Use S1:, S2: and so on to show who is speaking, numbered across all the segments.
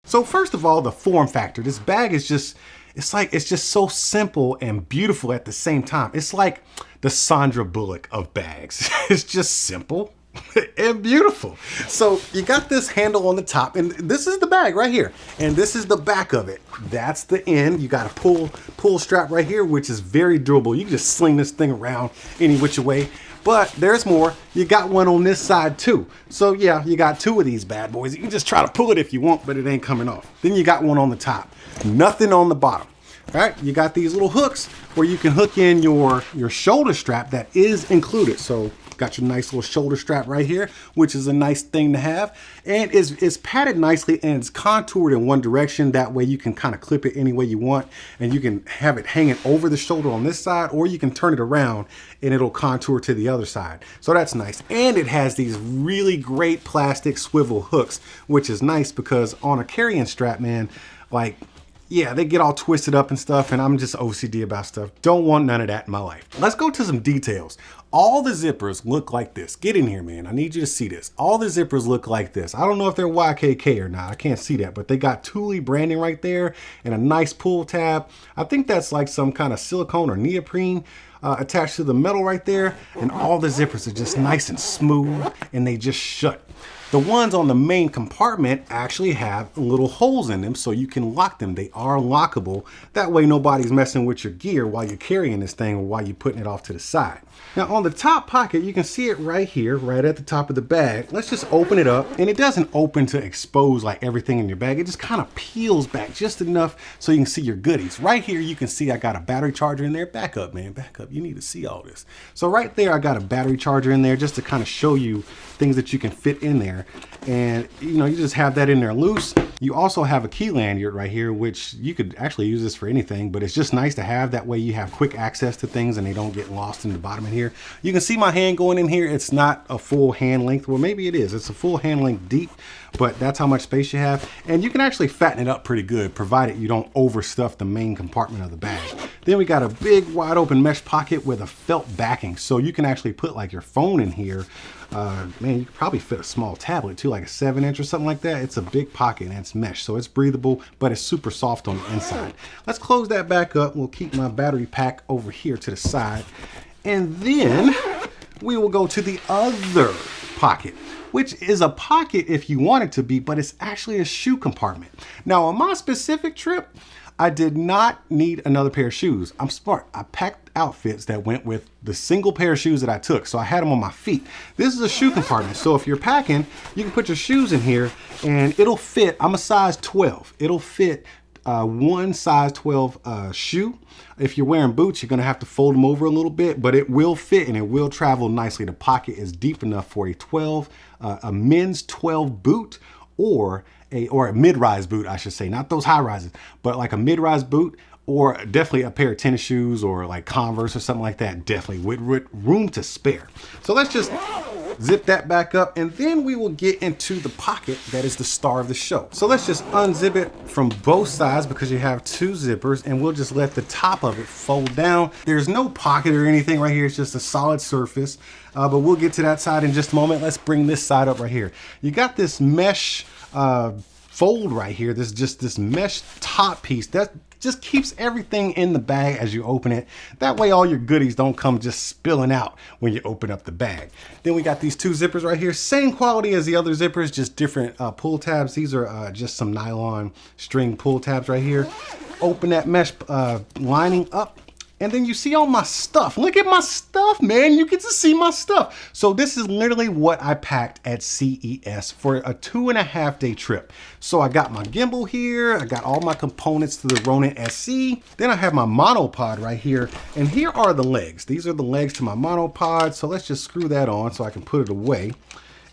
S1: So first of all, the form factor. This bag is just, it's just so simple and beautiful at the same time. It's like the Sandra Bullock of bags. It's just simple and beautiful. So you got this handle on the top, and this is the bag right here, and this is the back of it. That's the end. You got a pull strap right here, which is very durable. You can just sling this thing around any which way. But there's more. You got one on this side too. So yeah, you got two of these bad boys. You can just try to pull it if you want, but it ain't coming off. Then you got one on the top. Nothing on the bottom. All right, you got these little hooks where you can hook in your shoulder strap that is included. So got your nice little shoulder strap right here, which is a nice thing to have. And it's padded nicely and it's contoured in one direction. That way you can kind of clip it any way you want, and you can have it hanging over the shoulder on this side, or you can turn it around and it'll contour to the other side. So that's nice. And it has these really great plastic swivel hooks, which is nice because on a carry-on strap, man, like, yeah, they get all twisted up and stuff, and I'm just OCD about stuff. Don't want none of that in my life. Let's go to some details. All the zippers look like this. Get in here, man. I need you to see this. All the zippers look like this. I don't know if they're YKK or not. I can't see that, but they got Thule branding right there and a nice pull tab. I think that's like some kind of silicone or neoprene attached to the metal right there. And all the zippers are just nice and smooth, and they just shut. The ones on the main compartment actually have little holes in them so you can lock them. They are lockable. That way nobody's messing with your gear while you're carrying this thing or while you're putting it off to the side. Now on the top pocket, you can see it right here, right at the top of the bag. Let's just open it up, and it doesn't open to expose like everything in your bag. It just kind of peels back just enough so you can see your goodies. Right here, you can see I got a battery charger in there. Back up, man, back up. You need to see all this. So right there, I got a battery charger in there just to kind of show you things that you can fit in there. And you know, you just have that in there loose. You also have a key lanyard right here, which you could actually use this for anything, but it's just nice to have. That way you have quick access to things and they don't get lost in the bottom in here. You can see my hand going in here. It's not a full hand length. Well, maybe it is. It's a full hand length deep, but that's how much space you have. And you can actually fatten it up pretty good, provided you don't overstuff the main compartment of the bag. Then we got a big wide open mesh pocket with a felt backing. So you can actually put like your phone in here. Man, you could probably fit a small tablet too, like a 7-inch or something like that. It's a big pocket and it's mesh, so it's breathable, but it's super soft on the inside. Let's close that back up. We'll keep my battery pack over here to the side. And then we will go to the other pocket, which is a pocket if you want it to be, but it's actually a shoe compartment. Now on my specific trip, I did not need another pair of shoes. I'm smart. I packed outfits that went with the single pair of shoes that I took. So I had them on my feet. This is a shoe compartment. So if you're packing, you can put your shoes in here and it'll fit. I'm a size 12. It'll fit one size 12 shoe. If you're wearing boots, you're gonna have to fold them over a little bit, but it will fit and it will travel nicely. The pocket is deep enough for a men's 12 boot or a mid-rise boot, I should say, not those high rises, but like a mid-rise boot, or definitely a pair of tennis shoes or like Converse or something like that, definitely with room to spare. So let's just zip that back up, and then we will get into the pocket that is the star of the show. So let's just unzip it from both sides because you have two zippers, and we'll just let the top of it fold down. There's no pocket or anything right here. It's just a solid surface, but we'll get to that side in just a moment. Let's bring this side up right here. You got this mesh fold right here. This is just this mesh top piece that just keeps everything in the bag as you open it. That way all your goodies don't come just spilling out when you open up the bag. Then we got these two zippers right here. Same quality as the other zippers, just different pull tabs. These are just some nylon string pull tabs right here. Open that mesh lining up. And then you see all my stuff. Look at my stuff, man. You get to see my stuff. So this is literally what I packed at CES for a 2.5-day trip. So I got my gimbal here. I got all my components to the Ronin SE. Then I have my monopod right here. And here are the legs. These are the legs to my monopod. So let's just screw that on so I can put it away.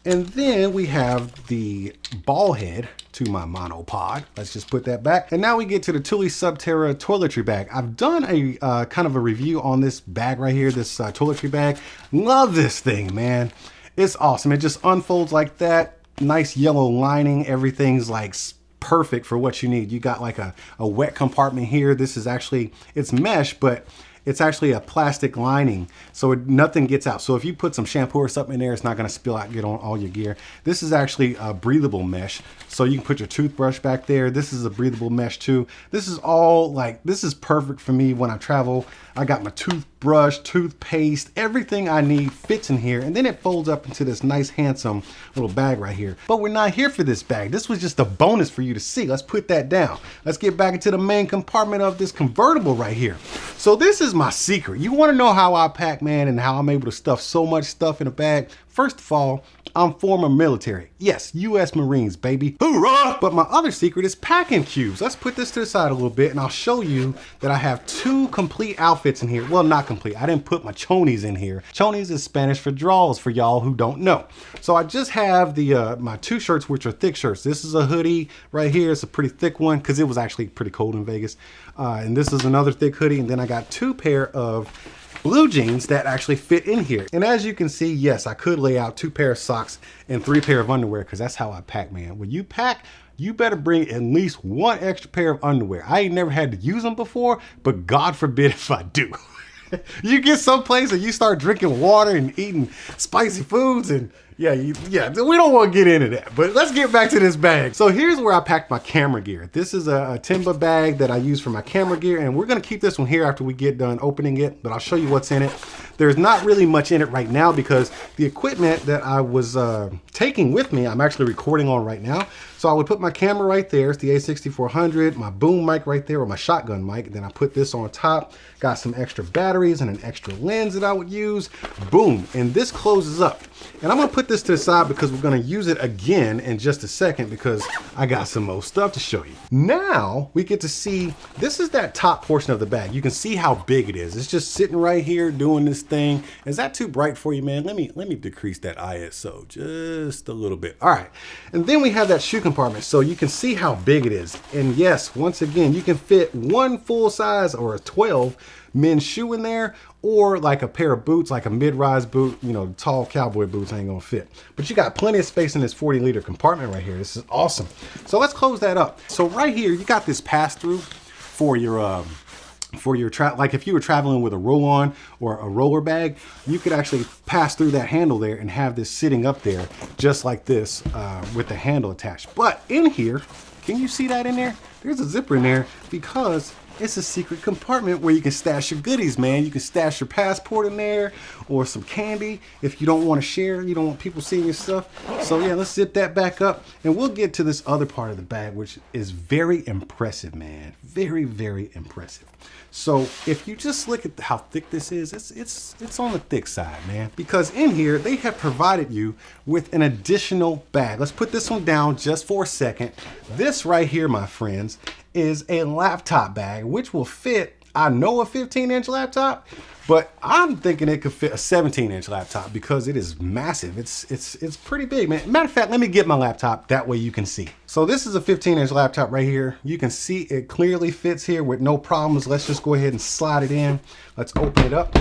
S1: And then we have the ball head to my monopod. Let's just put that back. And now we get to the Thule Subterra toiletry bag. I've done a kind of a review on this bag right here, this toiletry bag. Love this thing, man. It's awesome. It just unfolds like that. Nice yellow lining. Everything's like perfect for what you need. You got like a wet compartment here. This is actually, it's mesh, but it's actually a plastic lining, so nothing gets out. So if you put some shampoo or something in there, it's not gonna spill out and get on all your gear. This is actually a breathable mesh, so you can put your toothbrush back there. This is a breathable mesh too. This is all like, this is perfect for me when I travel. I got my toothbrush, toothpaste, everything I need fits in here, and then it folds up into this nice, handsome little bag right here. But we're not here for this bag. This was just a bonus for you to see. Let's put that down. Let's get back into the main compartment of this convertible right here. So this is my secret. You want to know how I pack, man, and how I'm able to stuff so much stuff in a bag? First of all, I'm former military. Yes, U.S. Marines, baby. Hoorah! But my other secret is packing cubes. Let's put this to the side a little bit, and I'll show you that I have 2 complete outfits in here. Well, not complete. I didn't put my chonies in here. Chonies is Spanish for drawers for y'all who don't know. So I just have the my 2 shirts, which are thick shirts. This is a hoodie right here. It's a pretty thick one because it was actually pretty cold in Vegas. And this is another thick hoodie. And then I got 2 pair of blue jeans that actually fit in here. And as you can see, yes, I could lay out 2 pair of socks and 3 pair of underwear because that's how I pack, man. When you pack, you better bring at least 1 extra pair of underwear. I ain't never had to use them before, but God forbid if I do. You get someplace and you start drinking water and eating spicy foods and yeah, we don't want to get into that, but let's get back to this bag. So here's where I packed my camera gear. This is a timber bag that I use for my camera gear, and we're gonna keep this one here after we get done opening it, but I'll show you what's in it. There's not really much in it right now because the equipment that I was taking with me, I'm actually recording on right now. So I would put my camera right there, it's the A6400, my boom mic right there, or my shotgun mic, and then I put this on top, got some extra batteries and an extra lens that I would use, boom, and this closes up. And I'm gonna put this to the side because we're gonna use it again in just a second because I got some more stuff to show you. Now we get to see, this is that top portion of the bag. You can see how big it is. It's just sitting right here doing this thing. Is that too bright for you, man? Let me decrease that ISO just a little bit. All right, and then we have that shoe compartment, so you can see how big it is. And yes, once again, you can fit 1 full size or a 12 men's shoe in there, or like a pair of boots, like a mid-rise boot, you know, tall cowboy boots ain't gonna fit. But you got plenty of space in this 40-liter compartment right here. This is awesome. So let's close that up. So right here, you got this pass-through for your like if you were traveling with a roll-on or a roller bag, you could actually pass through that handle there and have this sitting up there just like this with the handle attached. But in here, can you see that in there? There's a zipper in there because it's a secret compartment where you can stash your goodies, man. You can stash your passport in there or some candy if you don't want to share. You don't want people seeing your stuff. So yeah, let's zip that back up and we'll get to this other part of the bag, which is very impressive, man. Very, very impressive. So if you just look at how thick this is, it's on the thick side, man. Because in here, they have provided you with an additional bag. Let's put this one down just for a second. This right here, my friends, is a laptop bag, which will fit, I know, a 15-inch laptop, but I'm thinking it could fit a 17-inch laptop because it is massive. It's pretty big, man. Matter of fact, let me get my laptop, that way you can see. So this is a 15-inch laptop right here. You can see it clearly fits here with no problems. Let's just go ahead and slide it in. Let's open it up.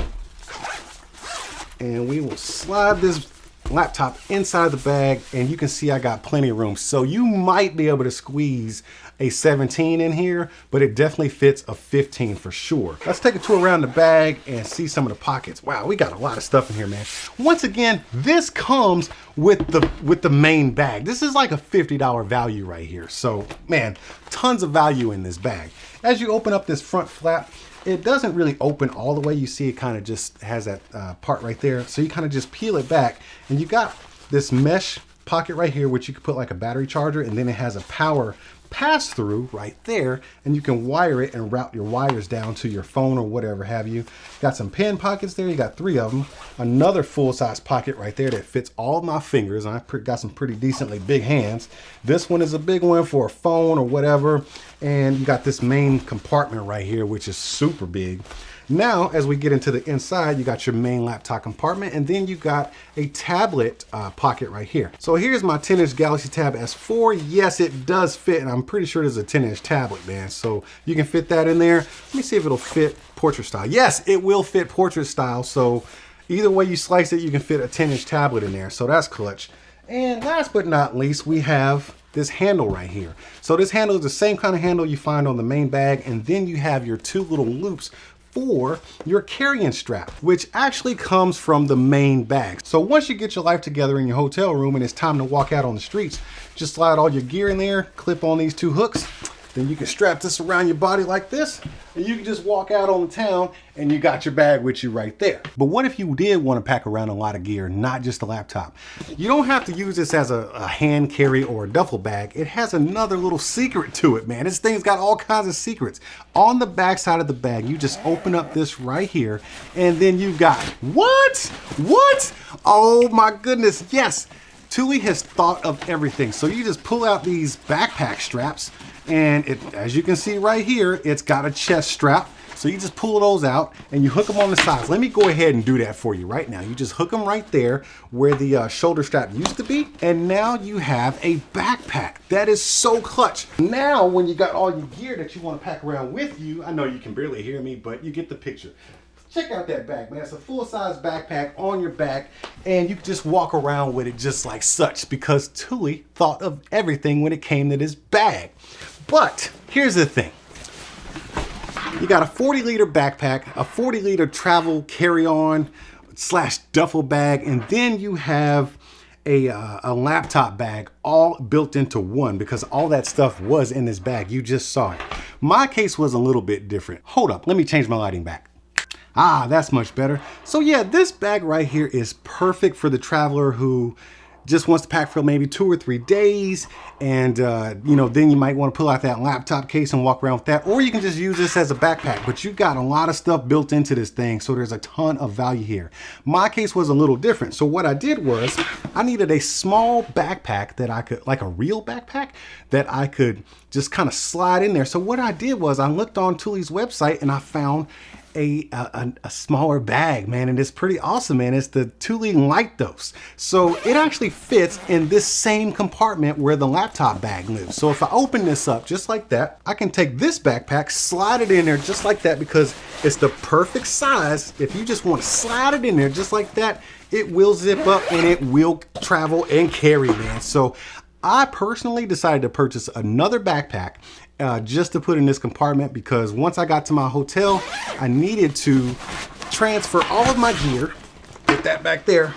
S1: And we will slide this laptop inside the bag, and you can see I got plenty of room. So you might be able to squeeze a 17 in here, but it definitely fits a 15 for sure. Let's take a tour around the bag and see some of the pockets. Wow, we got a lot of stuff in here, man. Once again, this comes with the main bag. This is like a $50 value right here. So man, tons of value in this bag. As you open up this front flap, it doesn't really open all the way. You see it kind of just has that part right there. So you kind of just peel it back and you got this mesh pocket right here, which you can put like a battery charger, and then it has a power pass through right there, and you can wire it and route your wires down to your phone or whatever have you. Got some pen pockets there. You got 3 of them. Another full-size pocket right there that fits all of my fingers. I got some pretty decently big hands. This one is a big one for a phone or whatever. And you got this main compartment right here, which is super big. Now, as we get into the inside, you got your main laptop compartment, and then you got a tablet pocket right here. So here's my 10-inch Galaxy Tab S4. Yes, it does fit, and I'm pretty sure there's a 10-inch tablet, man. So you can fit that in there. Let me see if it'll fit portrait style. Yes, it will fit portrait style. So either way you slice it, you can fit a 10-inch tablet in there. So that's clutch. And last but not least, we have this handle right here. So this handle is the same kind of handle you find on the main bag, and then you have your 2 little loops for your carry-in strap, which actually comes from the main bag. So once you get your life together in your hotel room and it's time to walk out on the streets, just slide all your gear in there, clip on these 2 hooks, then you can strap this around your body like this, and you can just walk out on the town and you got your bag with you right there. But what if you did want to pack around a lot of gear, not just a laptop? You don't have to use this as a hand carry or a duffel bag. It has another little secret to it, man. This thing's got all kinds of secrets. On the back side of the bag, you just open up this right here, and then you've got, what? Oh my goodness, yes. Thule has thought of everything. So you just pull out these backpack straps, and as you can see right here, it's got a chest strap. So you just pull those out and you hook them on the sides. Let me go ahead and do that for you right now. You just hook them right there where the shoulder strap used to be. And now you have a backpack. That is so clutch. Now, when you got all your gear that you want to pack around with you, I know you can barely hear me, but you get the picture. Check out that bag, man. It's a full-size backpack on your back, and you can just walk around with it just like such, because Thule thought of everything when it came to this bag. But here's the thing. You got a 40-liter backpack, a 40-liter travel carry-on / duffel bag, and then you have a laptop bag all built into one, because all that stuff was in this bag. You just saw it. My case was a little bit different. Hold up, let me change my lighting back. Ah, that's much better. So yeah, this bag right here is perfect for the traveler who just wants to pack for maybe 2 or 3 days, and you know, then you might want to pull out that laptop case and walk around with that, or you can just use this as a backpack. But you've got a lot of stuff built into this thing, so there's a ton of value here. My case was a little different, so what I did was I needed a small backpack that I could, like a real backpack, that I could just kind of slide in there. So what I did was I looked on Thule's website and I found a smaller bag, man, and it's pretty awesome, man. It's the Thule Light Dose. So it actually fits in this same compartment where the laptop bag lives. So if I open this up just like that, I can take this backpack, slide it in there just like that, because it's the perfect size. If you just want to slide it in there just like that, it will zip up and it will travel and carry, man. So I personally decided to purchase another backpack just to put in this compartment, because once I got to my hotel, I needed to transfer all of my gear, get that back there,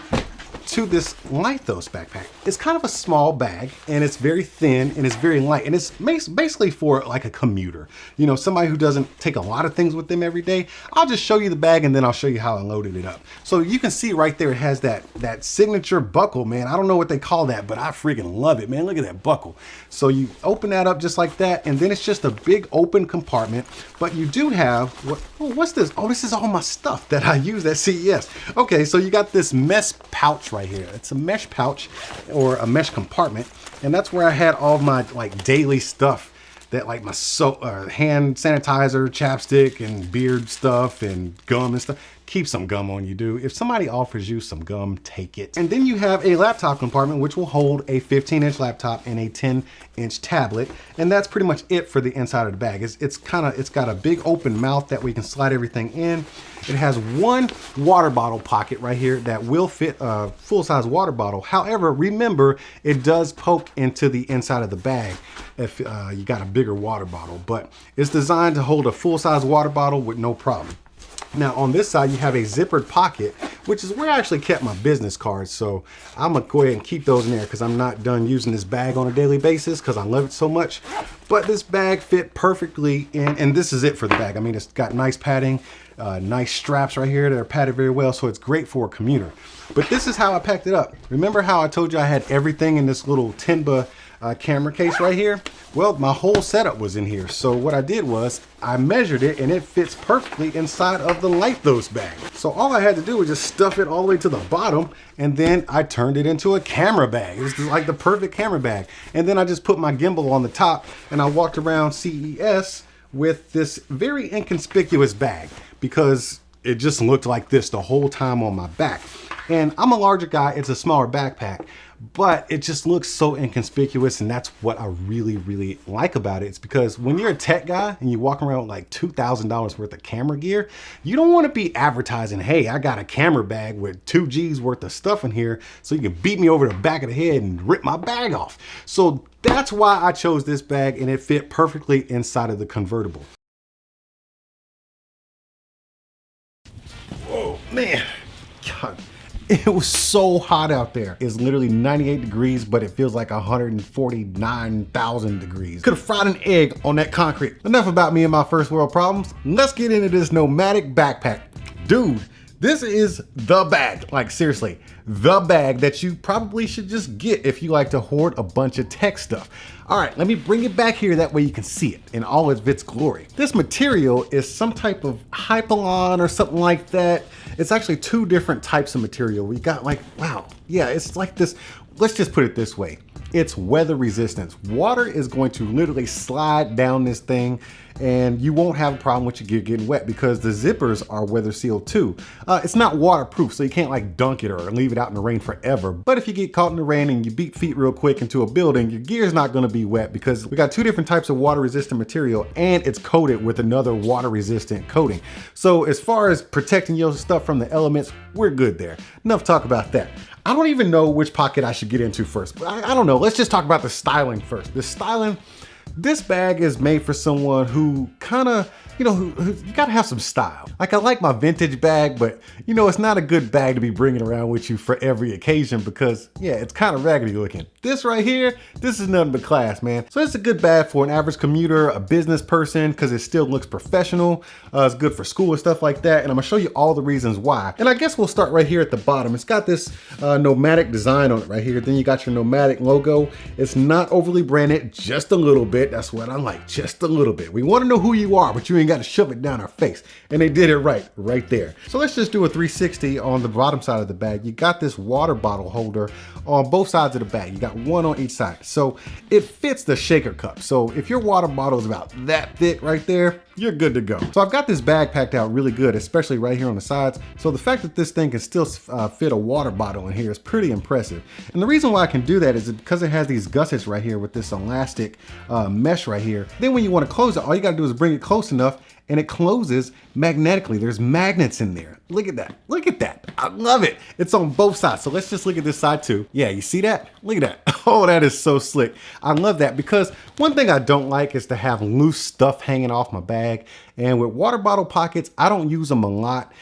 S1: to this Light Dose backpack. It's kind of a small bag, and it's very thin and it's very light, and it's basically for like a commuter, you know, somebody who doesn't take a lot of things with them every day. I'll just show you the bag and then I'll show you how I loaded it up. So you can see right there, it has that signature buckle, man. I don't know what they call that, but I freaking love it, man. Look at that buckle. So you open that up just like that, and then it's just a big open compartment. But you do have what's this? Oh, this is all my stuff that I use at CES. Okay, so you got this mesh pouch right here. It's a mesh pouch or a mesh compartment, and that's where I had all my like daily stuff, that like my hand sanitizer, chapstick, and beard stuff, and gum and stuff. Keep some gum on you, dude. If somebody offers you some gum, take it. And then you have a laptop compartment, which will hold a 15-inch laptop and a 10-inch tablet, and that's pretty much it for the inside of the bag. It's got a big open mouth that we can slide everything in. It has one water bottle pocket right here that will fit a full-size water bottle. However, remember, it does poke into the inside of the bag if you got a bigger water bottle, but it's designed to hold a full-size water bottle with no problem. Now on this side, you have a zippered pocket, which is where I actually kept my business cards. So I'm gonna go ahead and keep those in there, because I'm not done using this bag on a daily basis because I love it so much. But this bag fit perfectly in, and this is it for the bag. I mean, it's got nice padding, nice straps right here that are padded very well, so it's great for a commuter. But this is how I packed it up. Remember how I told you I had everything in this little Tenba camera case right here? Well, my whole setup was in here. So what I did was I measured it, and it fits perfectly inside of the Light Dose bag. So all I had to do was just stuff it all the way to the bottom, and then I turned it into a camera bag. It was like the perfect camera bag. And then I just put my gimbal on the top, and I walked around CES with this very inconspicuous bag, because it just looked like this the whole time on my back. And I'm a larger guy, it's a smaller backpack, but it just looks so inconspicuous, and that's what I really, really like about it. It's because when you're a tech guy and you walk around with like $2,000 worth of camera gear, you don't want to be advertising, hey, I got a camera bag with 2 G's worth of stuff in here, so you can beat me over the back of the head and rip my bag off. So that's why I chose this bag, and it fit perfectly inside of the convertible. Man, God. It was so hot out there. It's literally 98 degrees, but it feels like 149,000 degrees. Could have fried an egg on that concrete. Enough about me and my first world problems. Let's get into this NOMATIC backpack. Dude, this is the bag. Like seriously, the bag that you probably should just get if you like to hoard a bunch of tech stuff. All right, let me bring it back here. That way you can see it in all of its glory. This material is some type of Hypalon or something like that. It's actually two different types of material. We got like, wow, yeah, it's like this. Let's just put it this way. It's weather resistance. Water is going to literally slide down this thing and you won't have a problem with your gear getting wet because the zippers are weather sealed too. It's not waterproof, so you can't like dunk it or leave it out in the rain forever. But if you get caught in the rain and you beat feet real quick into a building, your gear is not gonna be wet because we got two different types of water resistant material and it's coated with another water resistant coating. So as far as protecting your stuff from the elements, we're good there. Enough talk about that. I don't even know which pocket I should get into first, but I don't know. Let's just talk about the styling first. The styling, this bag is made for someone who kind of, you know, who you gotta have some style. Like I like my vintage bag, but you know, it's not a good bag to be bringing around with you for every occasion because yeah, it's kind of raggedy looking. This right here, this is nothing but class, man. So it's a good bag for an average commuter, a business person, because it still looks professional. It's good for school and stuff like that. And I'm gonna show you all the reasons why. And I guess we'll start right here at the bottom. It's got this NOMATIC design on it right here. Then you got your NOMATIC logo. It's not overly branded, just a little bit. That's what I like, just a little bit. We wanna know who you are, but you ain't got to shove it down our face. And they did it right there. So let's just do a 360 on the bottom side of the bag. You got this water bottle holder on both sides of the bag. You got one on each side. So it fits the shaker cup. So if your water bottle is about that thick right there, you're good to go. So I've got this bag packed out really good, especially right here on the sides. So the fact that this thing can still fit a water bottle in here is pretty impressive. And the reason why I can do that is because it has these gussets right here with this elastic mesh right here. Then when you want to close it, all you got to do is bring it close enough and it closes magnetically. There's magnets in there. Look at that. Look at that. I love it. It's on both sides. So let's just look at this side too. Yeah, you see that? Look at that. Oh, that is so slick. I love that because one thing I don't like is to have loose stuff hanging off my bag. And with water bottle pockets, I don't use them a lot.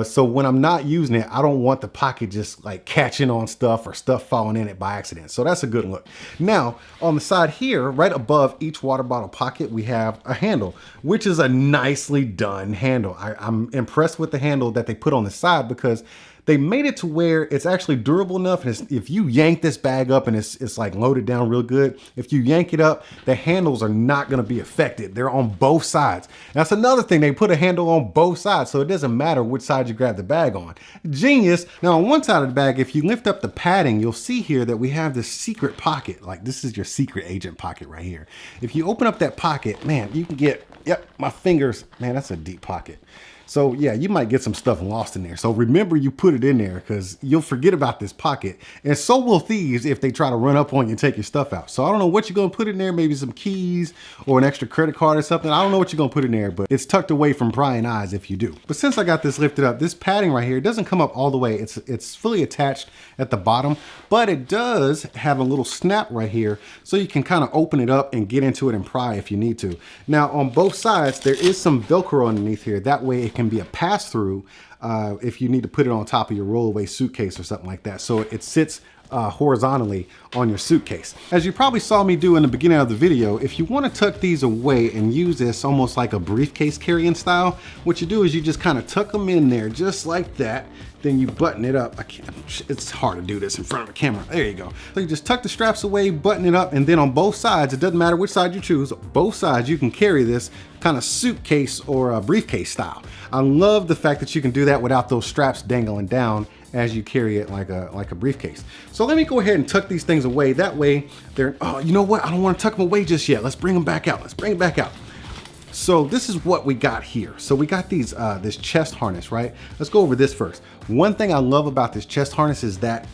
S1: So when I'm not using it, I don't want the pocket just like catching on stuff or stuff falling in it by accident. So that's a good look. Now, on the side here, right above each water bottle pocket, we have a handle, which is a nicely done handle. I'm impressed with the handle that they put on the side because they made it to where it's actually durable enough. And if you yank this bag up and it's like loaded down real good, if you yank it up, the handles are not gonna be affected. They're on both sides. That's another thing, they put a handle on both sides, so it doesn't matter which side you grab the bag on. Genius. Now on one side of the bag, if you lift up the padding, you'll see here that we have this secret pocket. Like this is your secret agent pocket right here. If you open up that pocket, man, you can get, yep, my fingers, man, that's a deep pocket. So yeah, you might get some stuff lost in there. So remember you put it in there because you'll forget about this pocket. And so will thieves if they try to run up on you and take your stuff out. So I don't know what you're gonna put in there, maybe some keys or an extra credit card or something. I don't know what you're gonna put in there, but it's tucked away from prying eyes if you do. But since I got this lifted up, this padding right here, it doesn't come up all the way. It's fully attached at the bottom, but it does have a little snap right here. So you can kind of open it up and get into it and pry if you need to. Now on both sides, there is some Velcro underneath here. That way it can be a pass-through if you need to put it on top of your rollaway suitcase or something like that. So it sits horizontally on your suitcase. As you probably saw me do in the beginning of the video, if you want to tuck these away and use this almost like a briefcase carrying style, what you do is you just kind of tuck them in there just like that. Then you button it up. It's hard to do this in front of a camera. There you go. So you just tuck the straps away, button it up, and then on both sides, it doesn't matter which side you choose, both sides you can carry this kind of suitcase or a briefcase style. I love the fact that you can do that without those straps dangling down as you carry it like a briefcase. So let me go ahead and tuck these things away. That way they're, oh, you know what? I don't want to tuck them away just yet. Let's bring them back out. Let's bring it back out. So this is what we got here. So we got these this chest harness, right? Let's go over this first. One thing I love about this chest harness is that,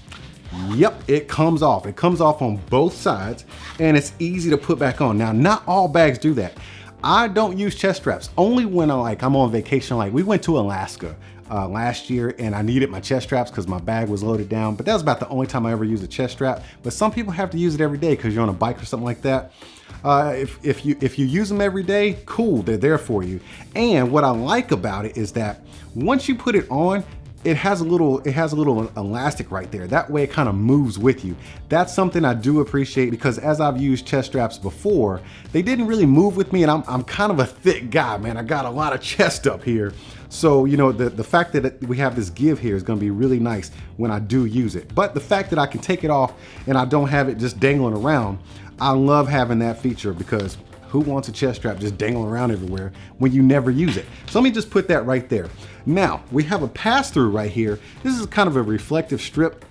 S1: yep, it comes off. It comes off on both sides and it's easy to put back on. Now, not all bags do that. I don't use chest straps, only when I'm on vacation. Like we went to Alaska last year and I needed my chest straps because my bag was loaded down, but that was about the only time I ever used a chest strap. But some people have to use it every day because you're on a bike or something like that. If you use them every day, cool, they're there for you. And what I like about it is that once you put it on, it has a little elastic right there. That way it kind of moves with you. That's something I do appreciate, because as I've used chest straps before, they didn't really move with me, and I'm kind of a thick guy, man. I got a lot of chest up here. So, you know, the fact that we have this give here is gonna be really nice when I do use it. But the fact that I can take it off and I don't have it just dangling around, I love having that feature, because who wants a chest strap just dangling around everywhere when you never use it? So let me just put that right there. Now, we have a pass-through right here. This is kind of a reflective strip,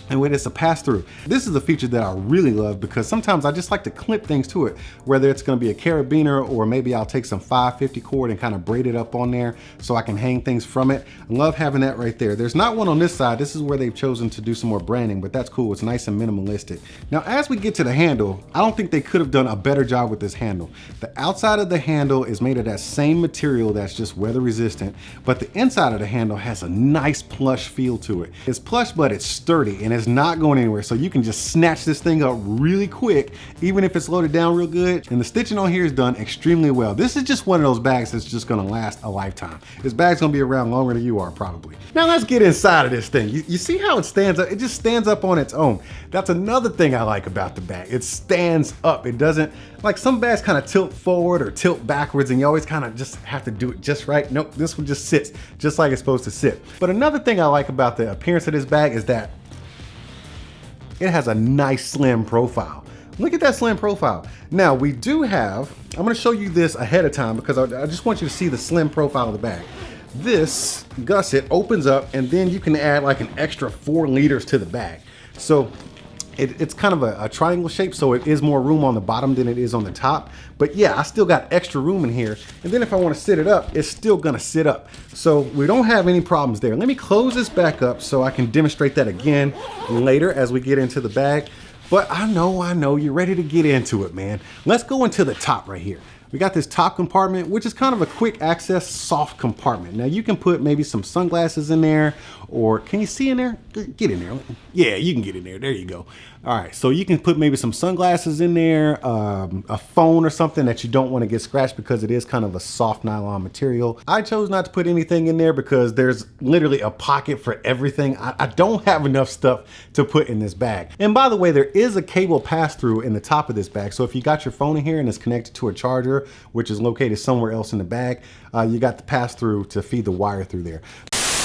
S1: and when it's a pass-through, this is a feature that I really love, because sometimes I just like to clip things to it, whether it's gonna be a carabiner, or maybe I'll take some 550 cord and kind of braid it up on there so I can hang things from it. I love having that right there. There's not one on this side. This is where they've chosen to do some more branding, but that's cool. It's nice and minimalistic. Now, as we get to the handle, I don't think they could have done a better job with this handle. The outside of the handle is made of that same material that's just weather resistant, but the inside of the handle has a nice plush feel to it. It's plush, but it's sturdy, and it's not going anywhere, so you can just snatch this thing up really quick, even if it's loaded down real good. And the stitching on here is done extremely well. This is just one of those bags that's just gonna last a lifetime. This bag's gonna be around longer than you are, probably. Now let's get inside of this thing. You see how it stands up? It just stands up on its own. That's another thing I like about the bag. It stands up. It doesn't, like some bags kind of tilt forward or tilt backwards, and you always kind of just have to do it just right. Nope, this one just sits just like it's supposed to sit. But another thing I like about the appearance of this bag is that it has a nice slim profile. Look at that slim profile. Now we do have, I'm gonna show you this ahead of time, because I just want you to see the slim profile of the bag. This gusset opens up, and then you can add like an extra 4 liters to the bag. So it's kind of a triangle shape, so it is more room on the bottom than it is on the top. But yeah, I still got extra room in here. And then if I want to sit it up, it's still gonna sit up. So we don't have any problems there. Let me close this back up so I can demonstrate that again later as we get into the bag. But I know, you're ready to get into it, man. Let's go into the top right here. We got this top compartment, which is kind of a quick access soft compartment. Now you can put maybe some sunglasses in there, or can you see in there? Get in there. Yeah, you can get in there. There you go. All right, so you can put maybe some sunglasses in there, a phone or something that you don't want to get scratched, because it is kind of a soft nylon material. I chose not to put anything in there because there's literally a pocket for everything. I don't have enough stuff to put in this bag. And by the way, there is a cable pass-through in the top of this bag. So if you got your phone in here and it's connected to a charger, which is located somewhere else in the bag, you got the pass-through to feed the wire through there.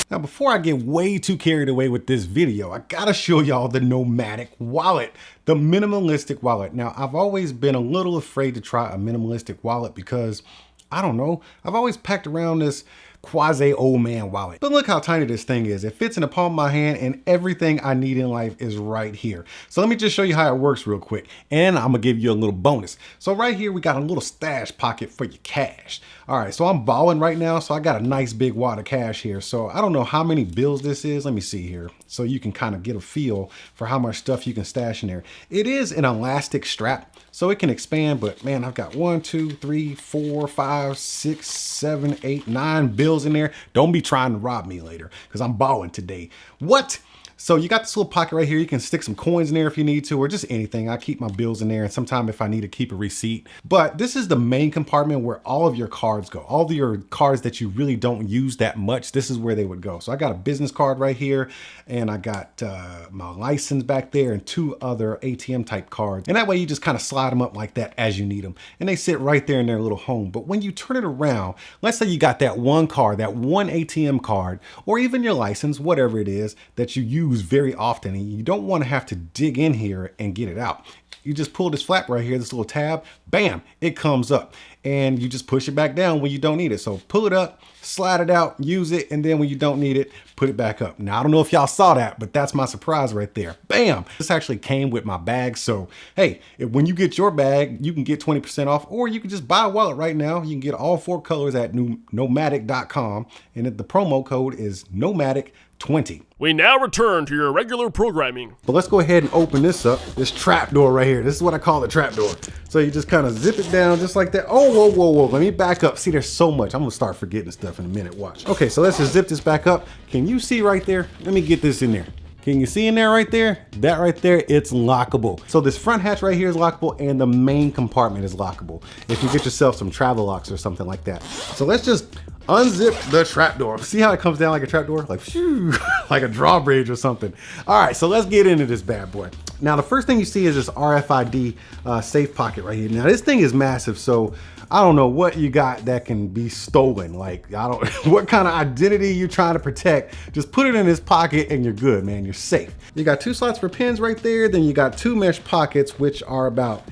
S1: Now, before I get way too carried away with this video, I gotta show y'all the NOMATIC wallet, the minimalistic wallet. Now, I've always been a little afraid to try a minimalistic wallet because, I don't know, I've always packed around this quasi old man wallet. But look how tiny this thing is. It fits in the palm of my hand, and everything I need in life is right here. So let me just show you how it works real quick, and I'm gonna give you a little bonus. So right here, we got a little stash pocket for your cash. All right, so I'm balling right now, so I got a nice big wad of cash here. So I don't know how many bills this is. Let me see here, so you can kind of get a feel for how much stuff you can stash in there. It is an elastic strap, so it can expand, but man, I've got 1, 2, 3, 4, 5, 6, 7, 8, 9 bills in there. Don't be trying to rob me later, because I'm balling today. What? So you got this little pocket right here. You can stick some coins in there if you need to, or just anything. I keep my bills in there, and sometime if I need to keep a receipt. But this is the main compartment where all of your cards go. All of your cards that you really don't use that much, this is where they would go. So I got a business card right here, and I got my license back there, and 2 other ATM type cards. And that way you just kind of slide them up like that as you need them. And they sit right there in their little home. But when you turn it around, let's say you got that one card, that one ATM card, or even your license, whatever it is that you use very often, and you don't want to have to dig in here and get it out. You just pull this flap right here, this little tab, bam, it comes up, and you just push it back down when you don't need it. So pull it up, slide it out, use it, and then when you don't need it, put it back up. Now, I don't know if y'all saw that, but that's my surprise right there. Bam! This actually came with my bag, so hey, when you get your bag, you can get 20% off, or you can just buy a wallet right now. You can get all 4 colors at nomatic.com, and the promo code is NOMATIC20.
S2: We now return to your regular programming.
S1: But let's go ahead and open this up. This trap door right here. This is what I call the trap door. So you just kind of zip it down just like that. Oh, whoa, whoa, whoa. Let me back up. See, there's so much. I'm gonna start forgetting stuff in a minute. Watch. Okay, so let's just zip this back up. Can you see right there? Let me get this in there. Can you see in there right there? That right there, it's lockable. So this front hatch right here is lockable, and the main compartment is lockable if you get yourself some travel locks or something like that. So let's just unzip the trapdoor. See how it comes down like a trapdoor? Like, shoo, like a drawbridge or something. All right, so let's get into this bad boy. Now, the first thing you see is this RFID safe pocket right here. Now, this thing is massive, so I don't know what you got that can be stolen. Like, I don't, what kind of identity you're trying to protect. Just put it in this pocket and you're good, man. You're safe. You got 2 slots for pins right there. Then you got 2 mesh pockets, which are about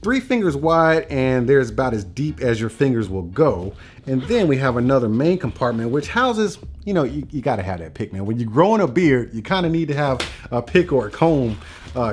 S1: 3 fingers wide, and there's about as deep as your fingers will go. And then we have another main compartment, which houses, you know, you gotta have that pick, man. When you're growing a beard, you kind of need to have a pick or a comb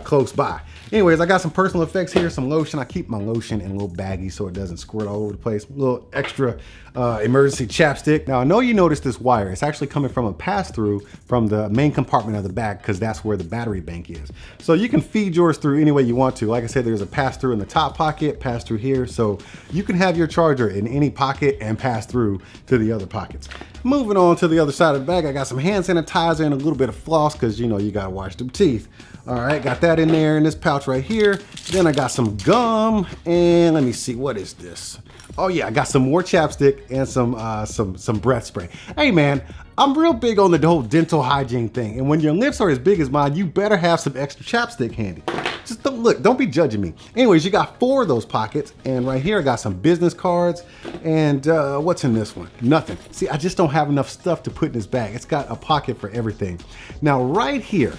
S1: close by. Anyways, I got some personal effects here, some lotion. I keep my lotion in a little baggie so it doesn't squirt all over the place. A little extra emergency chapstick. Now, I know you noticed this wire. It's actually coming from a pass-through from the main compartment of the bag, because that's where the battery bank is. So you can feed yours through any way you want to. Like I said, there's a pass-through in the top pocket, pass-through here. So you can have your charger in any pocket and pass through to the other pockets. Moving on to the other side of the bag, I got some hand sanitizer and a little bit of floss, because, you know, you gotta wash them teeth. All right, got that in there in this pouch right here. Then I got some gum, and let me see, what is this? Oh yeah, I got some more chapstick and some breath spray. Hey man, I'm real big on the whole dental hygiene thing, and when your lips are as big as mine, you better have some extra chapstick handy. Just don't be judging me. Anyways, you got 4 of those pockets, and right here I got some business cards, and what's in this one? Nothing. See, I just don't have enough stuff to put in this bag. It's got a pocket for everything. Now right here,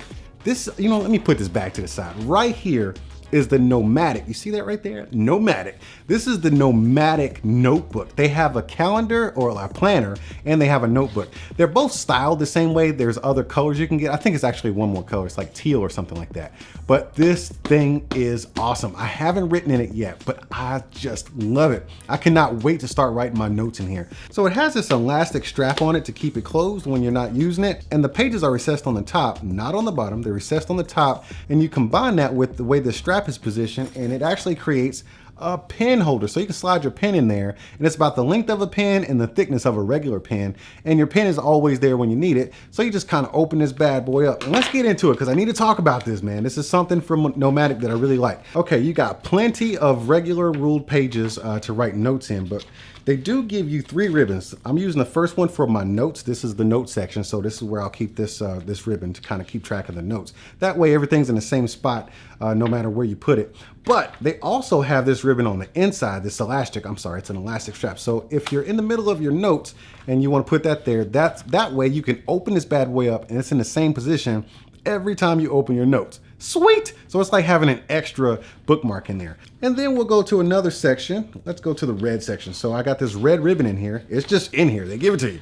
S1: this, you know, let me put this back to the side. Right here is the NOMATIC. You see that right there? NOMATIC. This is the NOMATIC notebook. They have a calendar or a planner, and they have a notebook. They're both styled the same way. There's other colors you can get. I think it's actually one more color. It's like teal or something like that. But this thing is awesome. I haven't written in it yet, but I just love it. I cannot wait to start writing my notes in here. So it has this elastic strap on it to keep it closed when you're not using it. And the pages are recessed on the top, not on the bottom. They're recessed on the top. And you combine that with the way the strap is positioned, and it actually creates a pen holder. So you can slide your pen in there, and it's about the length of a pen and the thickness of a regular pen, and your pen is always there when you need it. So you just kind of open this bad boy up, and let's get into it, because I need to talk about this, man. This is something from NOMATIC that I really like. Okay, you got plenty of regular ruled pages to write notes in, but they do give you 3 ribbons. I'm using the first one for my notes. This is the note section, so this is where I'll keep this this ribbon to kind of keep track of the notes. That way everything's in the same spot no matter where you put it. But they also have this ribbon on the inside, this elastic, I'm sorry, it's an elastic strap. So if you're in the middle of your notes and you want to put that there, that way you can open this bad boy up, and it's in the same position every time you open your notes. Sweet! So it's like having an extra bookmark in there. And then we'll go to another section. Let's go to the red section. So I got this red ribbon in here. It's just in here. They give it to you.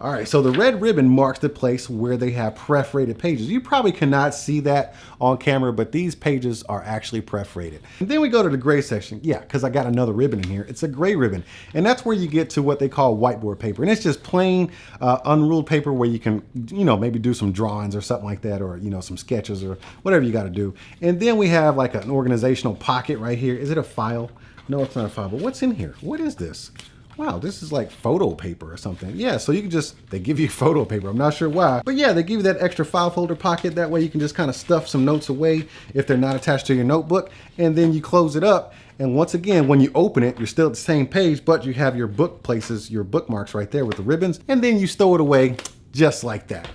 S1: All right, so the red ribbon marks the place where they have perforated pages. You probably cannot see that on camera, but these pages are actually perforated. And then we go to the gray section. Yeah, because I got another ribbon in here. It's a gray ribbon. And that's where you get to what they call whiteboard paper. And it's just plain unruled paper where you can, you know, maybe do some drawings or something like that, or, you know, some sketches or whatever you got to do. And then we have like an organizational pocket right here. Is it a file? No, it's not a file, but what's in here? What is this? Wow, this is like photo paper or something. Yeah, so you can just, they give you photo paper. I'm not sure why, but yeah, they give you that extra file folder pocket. That way you can just kind of stuff some notes away if they're not attached to your notebook. And then you close it up. And once again, when you open it, you're still at the same page, but you have your book places, your bookmarks right there with the ribbons. And then you stow it away just like that.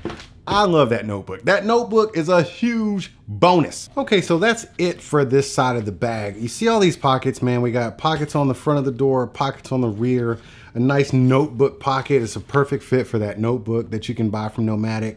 S1: I love that notebook. That notebook is a huge bonus. Okay, so that's it for this side of the bag. You see all these pockets, man. We got pockets on the front of the door, pockets on the rear, a nice notebook pocket. It's a perfect fit for that notebook that you can buy from NOMATIC.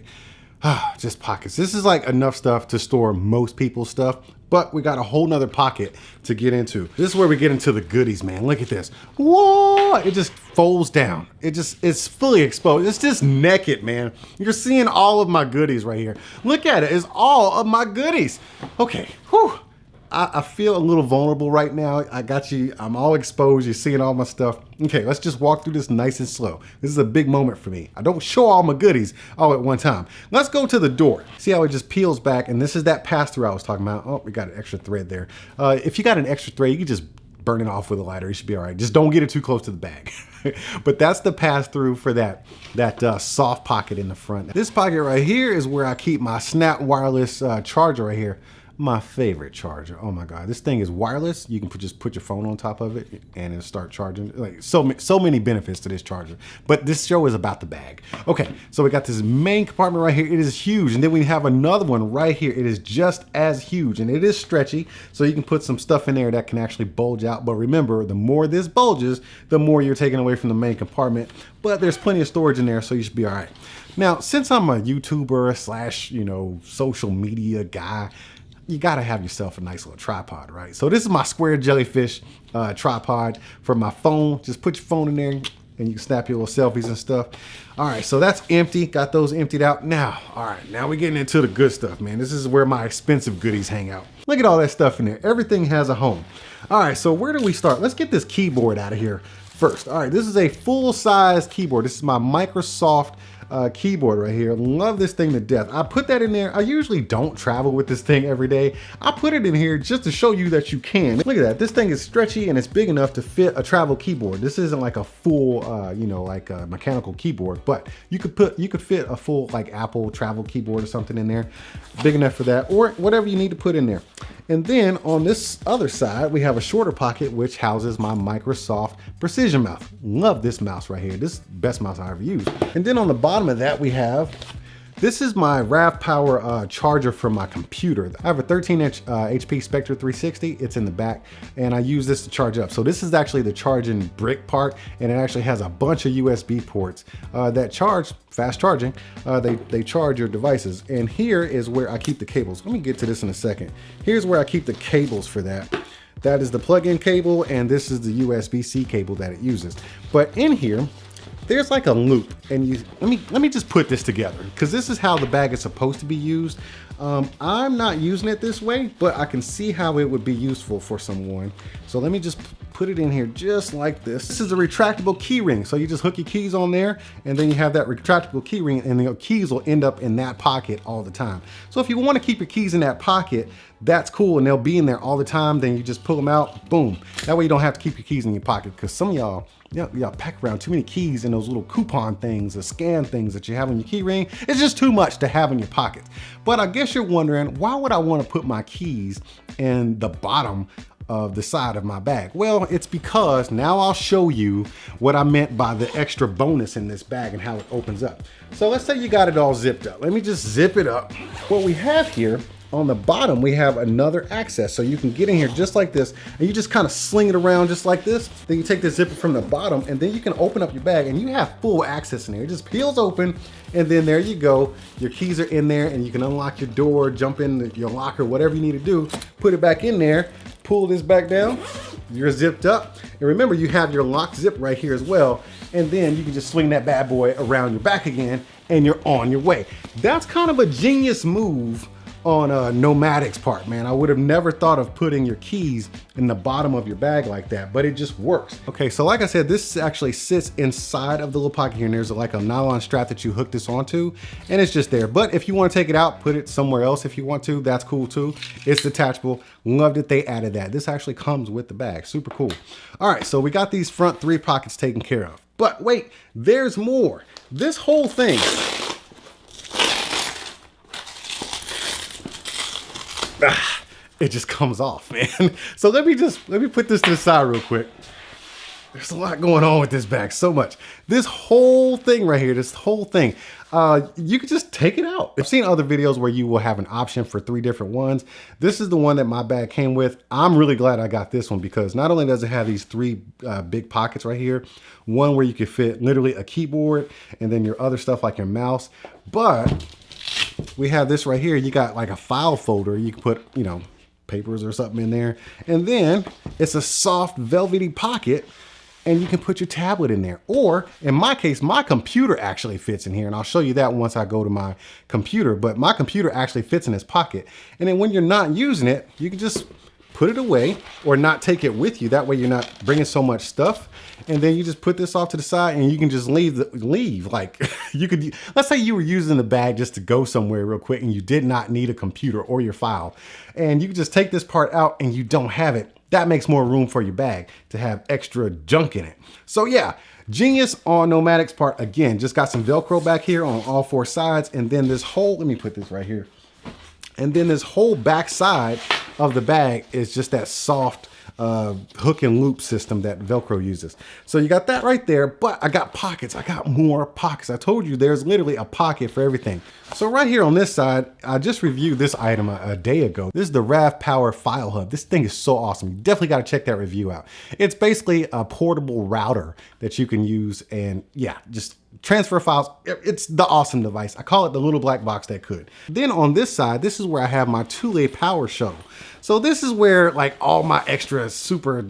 S1: Just pockets. This is like enough stuff to store most people's stuff, but we got a whole nother pocket to get into. This is where we get into the goodies, man. Look at this. Whoa! It just folds down. It's fully exposed. It's just naked, man. You're seeing all of my goodies right here. Look at it. It's all of my goodies. Okay. Whew. I feel a little vulnerable right now. I got you. I'm all exposed. You're seeing all my stuff. Okay, let's just walk through this nice and slow. This is a big moment for me. I don't show all my goodies all at one time. Let's go to the door. See how it just peels back, and this is that pass-through I was talking about. Oh, we got an extra thread there. If you got an extra thread, you can just burn it off with a lighter. You should be all right. Just don't get it too close to the bag. But that's the pass-through for that soft pocket in the front. This pocket right here is where I keep my Snap wireless charger right here. my favorite charger. Oh my God, this thing is wireless. You can just put your phone on top of it and it'll start charging. Like so many benefits to this charger. But this show is about the bag. Okay, so we got this main compartment right here. It is huge. And then we have another one right here. It is just as huge and it is stretchy. So you can put some stuff in there that can actually bulge out. But remember, the more this bulges, the more you're taking away from the main compartment. But there's plenty of storage in there, so you should be all right. Now, since I'm a YouTuber slash, social media guy, you gotta have yourself a nice little tripod, right? So this is my square jellyfish tripod for my phone. Just put your phone in there and you can snap your little selfies and stuff. All right, so that's empty. Got those emptied out. Now, all right, now we're getting into the good stuff, man. This is where my expensive goodies hang out. Look at all that stuff in there. Everything has a home. All right, so where do we start? Let's get this keyboard out of here first. All right, this is a full-size keyboard. This is my Microsoft keyboard right here. Love this thing to death. I put that in there. I usually don't travel with this thing every day. I put it in here just to show you that you can. Look at that. This thing is stretchy and it's big enough to fit a travel keyboard. This isn't like a full, like a mechanical keyboard, but you could fit a full like Apple travel keyboard or something in there. Big enough for that, or whatever you need to put in there. And then on this other side, we have a shorter pocket, which houses my Microsoft Precision mouse. Love this mouse right here. This is the best mouse I ever used. And then on the bottom of that, we have, this is my RAV Power charger for my computer. I have a 13-inch HP Spectre 360. It's in the back, and I use this to charge up. So this is actually the charging brick part, and it actually has a bunch of USB ports that charge, fast charging. They charge your devices. And here is where I keep the cables. Let me get to this in a second. Here's where I keep the cables for that. That is the plug-in cable, and this is the USB-C cable that it uses. But in here, there's like a loop, and let me just put this together because this is how the bag is supposed to be used. I'm not using it this way, but I can see how it would be useful for someone. So let me just put it in here just like this. This is a retractable key ring. So you just hook your keys on there, and then you have that retractable key ring, and the keys will end up in that pocket all the time. So if you want to keep your keys in that pocket, that's cool, and they'll be in there all the time. Then you just pull them out, boom. That way you don't have to keep your keys in your pocket, because some of y'all pack around too many keys and those little coupon things or scan things that you have on your key ring. It's just too much to have in your pockets. But I guess you're wondering, why would I want to put my keys in the bottom of the side of my bag? Well, it's because now I'll show you what I meant by the extra bonus in this bag and how it opens up. So let's say you got it all zipped up. Let me just zip it up. What we have here on the bottom, we have another access. So you can get in here just like this, and you just kind of sling it around just like this. Then you take the zipper from the bottom, and then you can open up your bag, and you have full access in there. It just peels open, and then there you go. Your keys are in there, and you can unlock your door, jump in your locker, whatever you need to do, put it back in there, pull this back down, you're zipped up. And remember, you have your lock zip right here as well. And then you can just swing that bad boy around your back again, and you're on your way. That's kind of a genius move on NOMATIC's part, man. I would have never thought of putting your keys in the bottom of your bag like that, but it just works. Okay, so like I said, this actually sits inside of the little pocket here, and there's like a nylon strap that you hook this onto, and it's just there. But if you want to take it out, put it somewhere else if you want to, that's cool too. It's detachable. Love that they added that. This actually comes with the bag. Super cool. All right, so we got these front 3 pockets taken care of. But wait, there's more. This whole thing, it just comes off, man. So let me put this to the side real quick. There's a lot going on with this bag, so much. This whole thing right here, this whole thing, you could just take it out. I've seen other videos where you will have an option for 3 different ones. This is the one that my bag came with. I'm really glad I got this one because not only does it have these 3 big pockets right here, one where you could fit literally a keyboard and then your other stuff like your mouse, but we have this right here. You got like a file folder. You can put, papers or something in there. And then it's a soft velvety pocket, and you can put your tablet in there. Or in my case, my computer actually fits in here, and I'll show you that once I go to my computer, but my computer actually fits in this pocket. And then when you're not using it, you can just put it away or not take it with you. That way you're not bringing so much stuff. And then you just put this off to the side, and you can just leave. Like you could, let's say you were using the bag just to go somewhere real quick and you did not need a computer or your file. And you can just take this part out and you don't have it. That makes more room for your bag to have extra junk in it. So yeah, genius on NOMATIC's part. Again, just got some Velcro back here on all 4 sides. And then this whole, let me put this right here. And then this whole back side of the bag is just that soft hook and loop system that Velcro uses. So you got that right there, but I got pockets. I got more pockets. I told you there's literally a pocket for everything. So right here on this side, I just reviewed this item a day ago. This is the RAV Power File Hub. This thing is so awesome. You definitely got to check that review out. It's basically a portable router that you can use and yeah, just transfer files. It's the awesome device. I call it the little black box that could. Then on this side, this is where I have my Thule Power Shuttle. So this is where like all my extra super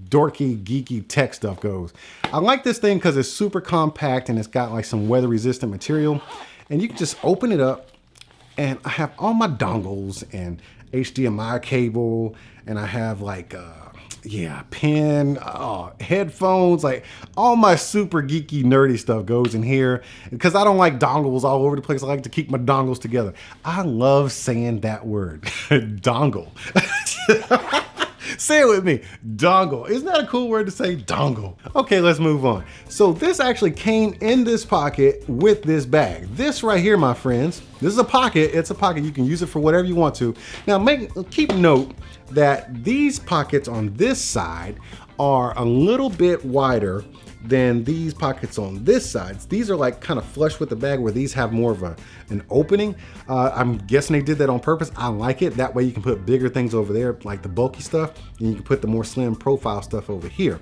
S1: dorky, geeky tech stuff goes. I like this thing because it's super compact and it's got like some weather resistant material. And you can just open it up and I have all my dongles and HDMI cable and I have like pen, headphones, like all my super geeky nerdy stuff goes in here because I don't like dongles all over the place. I like to keep my dongles together. I love saying that word, dongle. Say it with me, dongle. Isn't that a cool word to say, dongle? Okay, let's move on. So this actually came in this pocket with this bag. This right here, my friends, this is a pocket. It's a pocket. You can use it for whatever you want to. Now keep note that these pockets on this side are a little bit wider than these pockets on this side. These are like kind of flush with the bag where these have more of an opening. I'm guessing they did that on purpose. I like it. That way you can put bigger things over there, like the bulky stuff, and you can put the more slim profile stuff over here.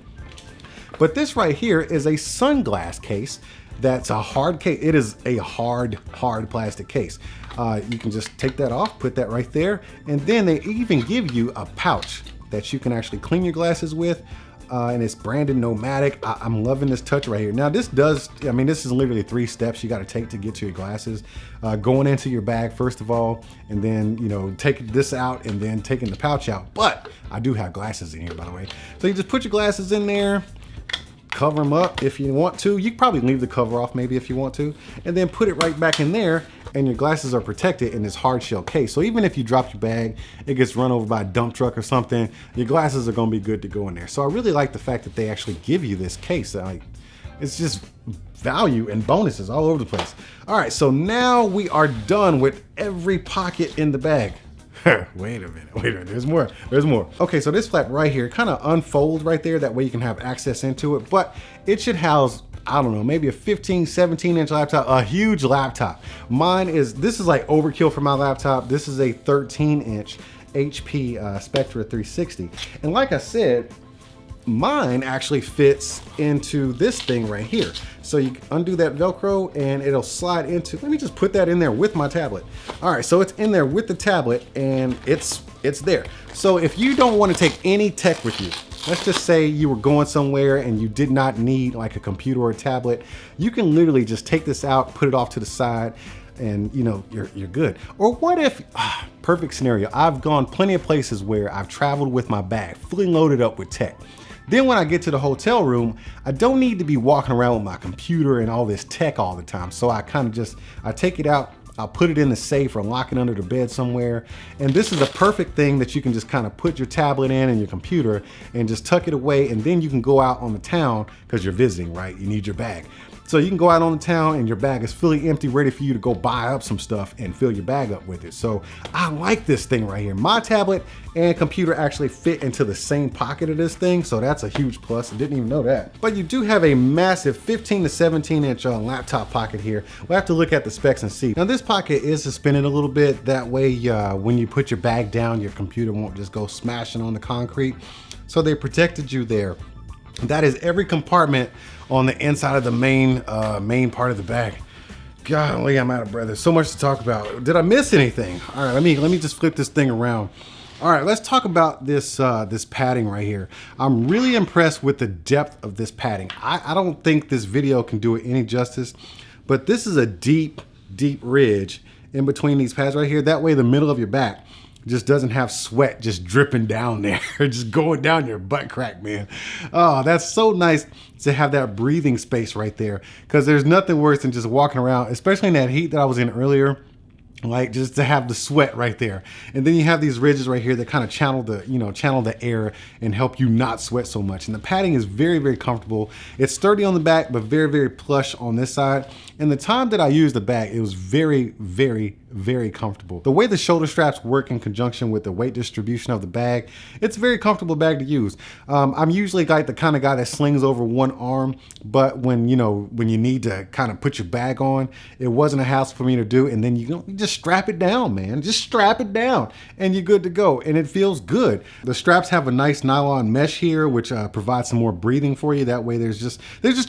S1: But this right here is a sunglass case. That's a hard case. It is a hard plastic case. You can just take that off, put that right there. And then they even give you a pouch that you can actually clean your glasses with. And it's branded NOMATIC. I'm loving this touch right here. Now this is literally 3 steps you got to take to get to your glasses. Going into your bag first of all, and then, you know, taking this out and then taking the pouch out. But I do have glasses in here, by the way. So you just put your glasses in there, cover them up if you want to. You can probably leave the cover off maybe if you want to, and then put it right back in there, and your glasses are protected in this hard shell case. So even if you drop your bag, it gets run over by a dump truck or something, your glasses are gonna be good to go in there. So I really like the fact that they actually give you this case. It's just value and bonuses all over the place. All right, so now we are done with every pocket in the bag. Wait a minute, there's more. Okay, so this flap right here kind of unfolds right there. That way you can have access into it, but it should house, I don't know, maybe a 15, 17 inch laptop, a huge laptop. This is like overkill for my laptop. This is a 13 inch HP Spectra 360. And like I said, mine actually fits into this thing right here. So you undo that Velcro and it'll slide into, let me just put that in there with my tablet. All right, so it's in there with the tablet and it's there. So if you don't want to take any tech with you, let's just say you were going somewhere and you did not need like a computer or a tablet, you can literally just take this out, put it off to the side, and you know, you're good. Or what if, perfect scenario, I've gone plenty of places where I've traveled with my bag fully loaded up with tech. Then when I get to the hotel room, I don't need to be walking around with my computer and all this tech all the time. So I take it out, I'll put it in the safe or lock it under the bed somewhere. And this is a perfect thing that you can just kind of put your tablet in and your computer and just tuck it away. And then you can go out on the town because you're visiting, right? You need your bag. So you can go out on the town and your bag is fully empty, ready for you to go buy up some stuff and fill your bag up with it. So I like this thing right here. My tablet and computer actually fit into the same pocket of this thing. So that's a huge plus. I didn't even know that. But you do have a massive 15 to 17 inch laptop pocket here. We'll have to look at the specs and see. Now this pocket is suspended a little bit. That way when you put your bag down, your computer won't just go smashing on the concrete. So they protected you there. That is every compartment on the inside of the main part of the bag. Golly, I'm out of breath. There's so much to talk about. Did I miss anything? All right, let me just flip this thing around. All right, let's talk about this this padding right here. I'm really impressed with the depth of this padding. I don't think this video can do it any justice, but this is a deep ridge in between these pads right here. That way the middle of your back just doesn't have sweat just dripping down there, just going down your butt crack, man. Oh, that's so nice to have that breathing space right there, because there's nothing worse than just walking around, especially in that heat that I was in earlier, like just to have the sweat right there. And then you have these ridges right here that kind of channel the air and help you not sweat so much. And the padding is very comfortable. It's sturdy on the back, but very plush on this side. And the time that I used the bag, it was very very comfortable. The way the shoulder straps work in conjunction with the weight distribution of the bag, it's a very comfortable bag to use. I'm usually like the kind of guy that slings over one arm, but when you need to kind of put your bag on, it wasn't a hassle for me to do. And then you just strap it down, man. Just strap it down and you're good to go. And it feels good. The straps have a nice nylon mesh here, which provides some more breathing for you. That way they're just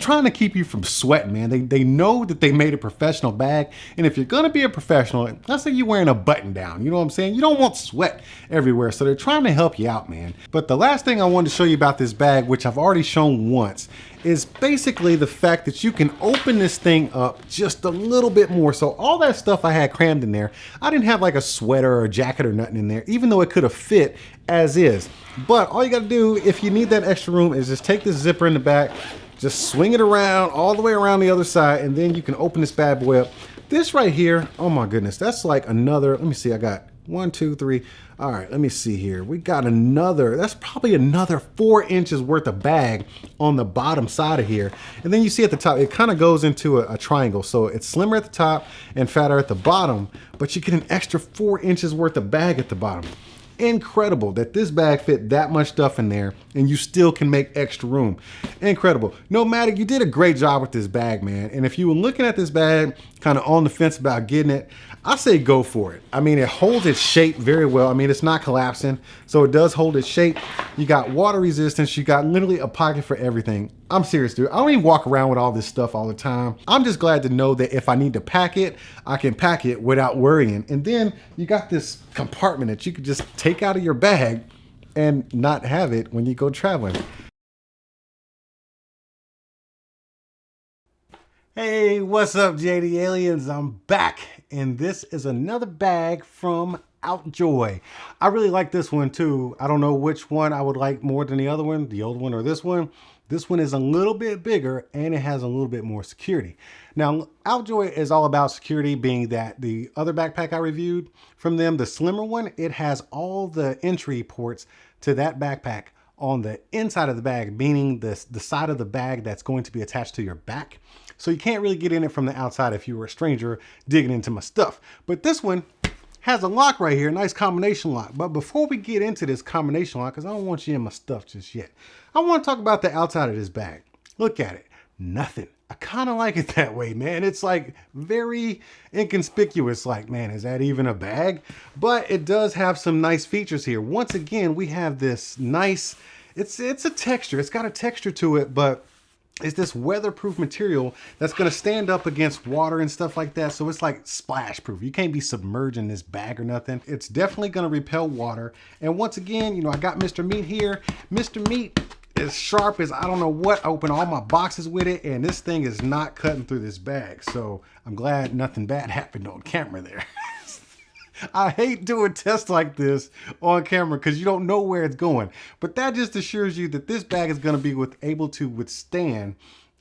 S1: trying to keep you from sweating, man. They know that they made a professional bag. And if you're gonna be a professional, let's say you're wearing a button down, you know what I'm saying? You don't want sweat everywhere. So they're trying to help you out, man. But the last thing I wanted to show you about this bag, which I've already shown once, is basically the fact that you can open this thing up just a little bit more. So all that stuff I had crammed in there, I didn't have like a sweater or a jacket or nothing in there, even though it could have fit as is. But all you gotta do if you need that extra room is just take this zipper in the back, just swing it around all the way around the other side, and then you can open this bad boy up. This right here, oh my goodness, that's like another, let me see, I got 1, 2, 3. All right, let me see here. We got another, that's probably another 4 inches worth of bag on the bottom side of here. And then you see at the top, it kind of goes into a triangle. So it's slimmer at the top and fatter at the bottom, but you get an extra 4 inches worth of bag at the bottom. Incredible that this bag fit that much stuff in there and you still can make extra room. Incredible. NOMATIC, you did a great job with this bag, man. And if you were looking at this bag kind of on the fence about getting it, I say go for it. I mean, it holds its shape very well. I mean, it's not collapsing, so it does hold its shape. You got water resistance. You got literally a pocket for everything. I'm serious, dude. I don't even walk around with all this stuff all the time. I'm just glad to know that if I need to pack it, I can pack it without worrying. And then you got this compartment that you could just take out of your bag and not have it when you go traveling. Hey, what's up, JD Aliens? I'm back, and this is another bag from OutJoy. I really like this one too. I don't know which one I would like more than the other one, the old one or this one. This one is a little bit bigger and it has a little bit more security. Now, OutJoy is all about security, being that the other backpack I reviewed from them, the slimmer one, it has all the entry ports to that backpack on the inside of the bag, meaning the side of the bag that's going to be attached to your back. So you can't really get in it from the outside if you were a stranger digging into my stuff. But this one has a lock right here, nice combination lock. But before we get into this combination lock, because I don't want you in my stuff just yet, I want to talk about the outside of this bag. Look at it, nothing. I kind of like it that way, man. It's like very inconspicuous, like, man, is that even a bag? But it does have some nice features here. Once again, we have this nice, it's a texture. It's got a texture to it, but it's this weatherproof material that's going to stand up against water and stuff like that. So it's like splash proof. You can't be submerging this bag or nothing. It's definitely going to repel water. And once again, you know, I got Mr. Meat here. Mr. Meat is sharp as I don't know what. I open all my boxes with it and this thing is not cutting through this bag. So I'm glad nothing bad happened on camera there. I hate doing tests like this on camera because you don't know where it's going. But that just assures you that this bag is going to be able to withstand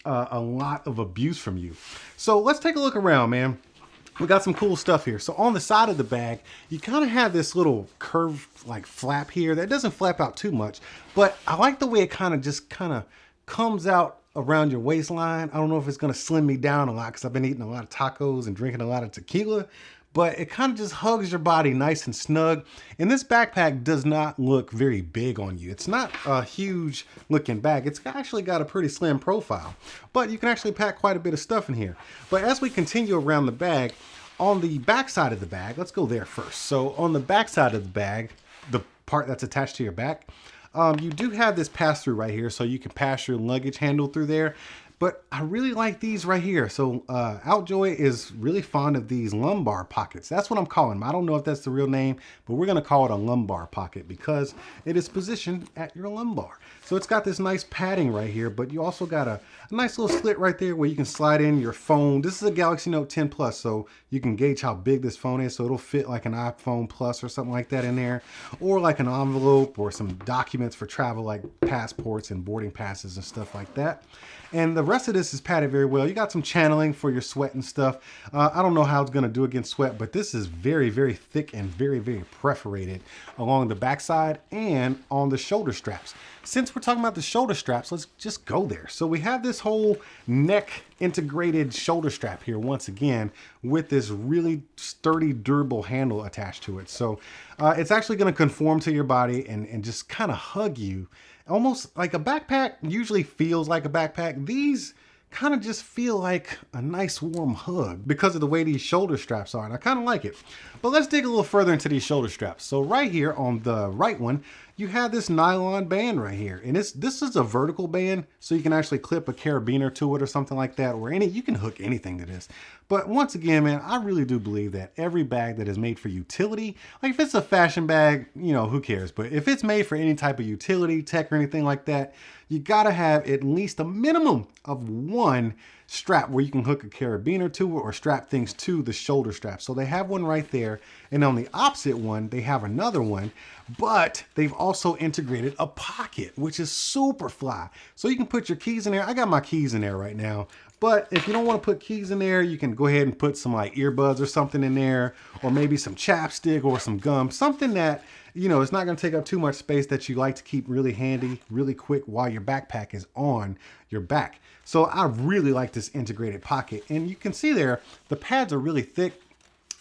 S1: a lot of abuse from you. So let's take a look around, man. We got some cool stuff here. So on the side of the bag, you kind of have this little curved like flap here that doesn't flap out too much. But I like the way it kind of comes out around your waistline. I don't know if it's going to slim me down a lot because I've been eating a lot of tacos and drinking a lot of tequila. But it kind of just hugs your body nice and snug. And this backpack does not look very big on you. It's not a huge looking bag. It's actually got a pretty slim profile, but you can actually pack quite a bit of stuff in here. But as we continue around the bag, on the back side of the bag, let's go there first. So on the back side of the bag, the part that's attached to your back, you do have this pass through right here. So you can pass your luggage handle through there. But I really like these right here. So OutJoy is really fond of these lumbar pockets. That's what I'm calling them. I don't know if that's the real name, but we're going to call it a lumbar pocket because it is positioned at your lumbar. So it's got this nice padding right here, but you also got a nice little slit right there where you can slide in your phone. This is a Galaxy Note 10 Plus, so you can gauge how big this phone is. So it'll fit like an iPhone Plus or something like that in there, or like an envelope or some documents for travel like passports and boarding passes and stuff like that. And the rest of this is padded very well. You got some channeling for your sweat and stuff. I don't know how it's going to do against sweat, but this is very, very thick and very, very perforated along the backside and on the shoulder straps. Since we're talking about the shoulder straps, let's just go there. So we have this whole neck integrated shoulder strap here once again with this really sturdy, durable handle attached to it. So it's actually going to conform to your body and just kind of hug you. Almost like a backpack usually feels like a backpack. These kind of just feel like a nice warm hug because of the way these shoulder straps are, and I kind of like it. But let's dig a little further into these shoulder straps. So right here on the right one, you have this nylon band right here, and this is a vertical band, so you can actually clip a carabiner to it or something like that, or you can hook anything to this. But once again, man, I really do believe that every bag that is made for utility, like if it's a fashion bag, you know, who cares? But if it's made for any type of utility, tech, or anything like that, you gotta have at least a minimum of one strap where you can hook a carabiner to it or strap things to the shoulder strap. So they have one right there, and on the opposite one, they have another one, but they've also integrated a pocket, which is super fly. So you can put your keys in there. I got my keys in there right now. But if you don't want to put keys in there, you can go ahead and put some like earbuds or something in there, or maybe some chapstick or some gum, something that, you know, it's not going to take up too much space that you like to keep really handy, really quick while your backpack is on your back. So I really like this integrated pocket, and you can see there, the pads are really thick,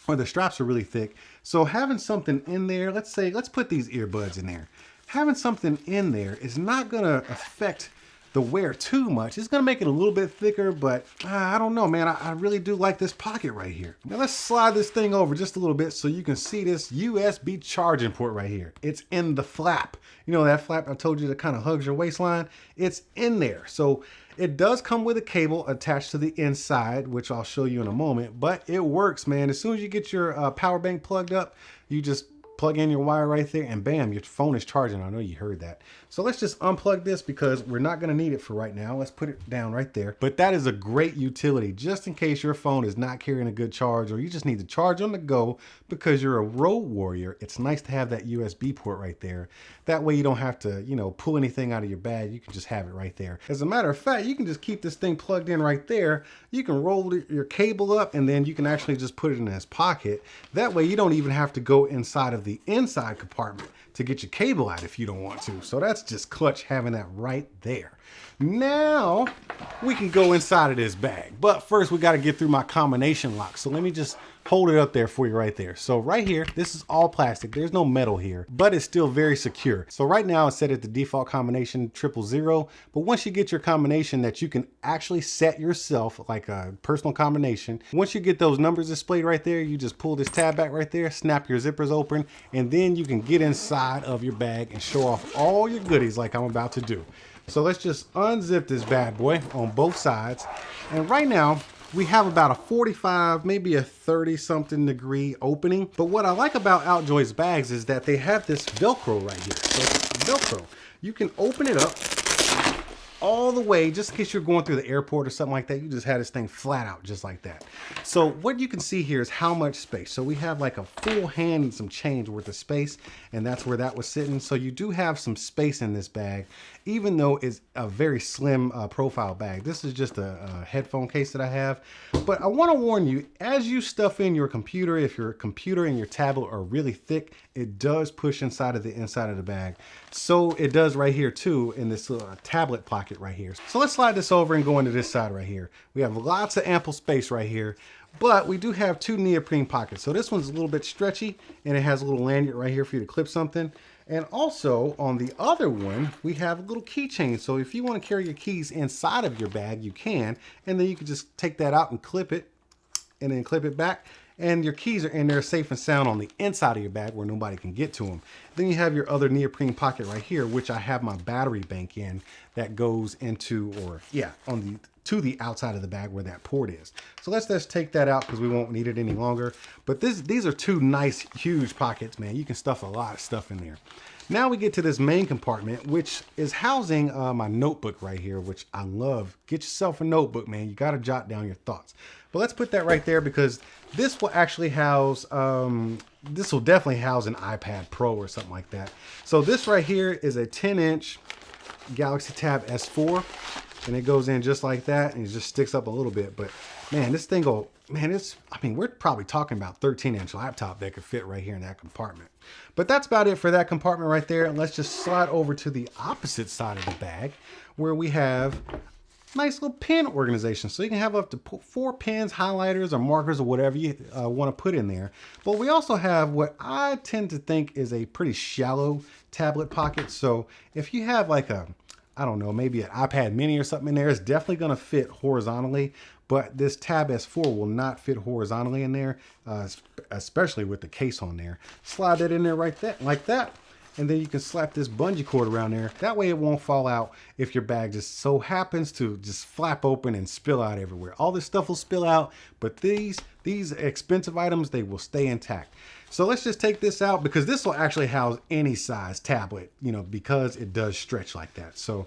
S1: or the straps are really thick. So having something in there, let's put these earbuds in there. Having something in there is not going to affect the wear too much. It's gonna make it a little bit thicker, but I don't know, man. I really do like this pocket right here. Now let's slide this thing over just a little bit so you can see this USB charging port right here. It's in the flap. You know that flap I told you that kind of hugs your waistline? It's in there. So it does come with a cable attached to the inside, which I'll show you in a moment, but it works, man. As soon as you get your power bank plugged up, you just plug in your wire right there and bam, your phone is charging. I know you heard that. So let's just unplug this because we're not going to need it for right now. Let's put it down right there. But that is a great utility just in case your phone is not carrying a good charge, or you just need to charge on the go because you're a road warrior. It's nice to have that USB port right there. That way you don't have to, you know, pull anything out of your bag. You can just have it right there. As a matter of fact, you can just keep this thing plugged in right there. You can roll your cable up and then you can actually just put it in this pocket. That way you don't even have to go inside of the inside compartment to get your cable out if you don't want to. So that's just clutch having that right there. Now we can go inside of this bag, but first we got to get through my combination lock. So let me just hold it up there for you right there. So right here, this is all plastic. There's no metal here, but it's still very secure. So right now it's set at the default combination 000, but once you get your combination that you can actually set yourself, like a personal combination, once you get those numbers displayed right there, you just pull this tab back right there, snap your zippers open, and then you can get inside of your bag and show off all your goodies like I'm about to do. So let's just unzip this bad boy on both sides. And right now we have about a 45, maybe a 30 something degree opening. But what I like about OutJoy's bags is that they have this Velcro right here. So it's Velcro. You can open it up all the way, just in case you're going through the airport or something like that. You just have this thing flat out just like that. So what you can see here is how much space. So we have like a full hand and some change worth of space, and that's where that was sitting. So you do have some space in this bag, even though it's a very slim profile bag. This is just a headphone case that I have. But I want to warn you, as you stuff in your computer, if your computer and your tablet are really thick, it does push inside of the inside of the bag. So it does right here too, in this tablet pocket right here. So let's slide this over and go into this side right here. We have lots of ample space right here, but we do have two neoprene pockets. So this one's a little bit stretchy and it has a little lanyard right here for you to clip something. And also on the other one, we have a little keychain. So if you want to carry your keys inside of your bag, you can, and then you can just take that out and clip it and then clip it back. And your keys are in there safe and sound on the inside of your bag where nobody can get to them. Then you have your other neoprene pocket right here, which I have my battery bank in that goes into, or yeah, to the outside of the bag where that port is. So let's just take that out because we won't need it any longer. But these are two nice, huge pockets, man. You can stuff a lot of stuff in there. Now we get to this main compartment, which is housing my notebook right here, which I love. Get yourself a notebook, man. You got to jot down your thoughts. But let's put that right there because this will actually house, this will definitely house an iPad Pro or something like that. So this right here is a 10-inch Galaxy Tab S4, and it goes in just like that, and it just sticks up a little bit. But man, this thing will, man, I mean, we're probably talking about 13-inch laptop that could fit right here in that compartment. But that's about it for that compartment right there. And let's just slide over to the opposite side of the bag where we have nice little pen organization. So you can have up to 4 pens, highlighters, or markers, or whatever you want to put in there. But we also have what I tend to think is a pretty shallow tablet pocket. So if you have like a, I don't know, maybe an iPad mini or something in there, it's definitely going to fit horizontally. But this Tab S4 will not fit horizontally in there, especially with the case on there. Slide that in there right there, like that. And then you can slap this bungee cord around there. That way it won't fall out if your bag just so happens to just flap open and spill out everywhere. All this stuff will spill out, but these expensive items, they will stay intact. So let's just take this out, because this will actually house any size tablet, you know, because it does stretch like that. So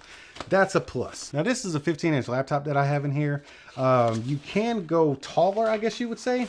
S1: that's a plus. Now this is a 15-inch laptop that I have in here. You can go taller, I guess you would say,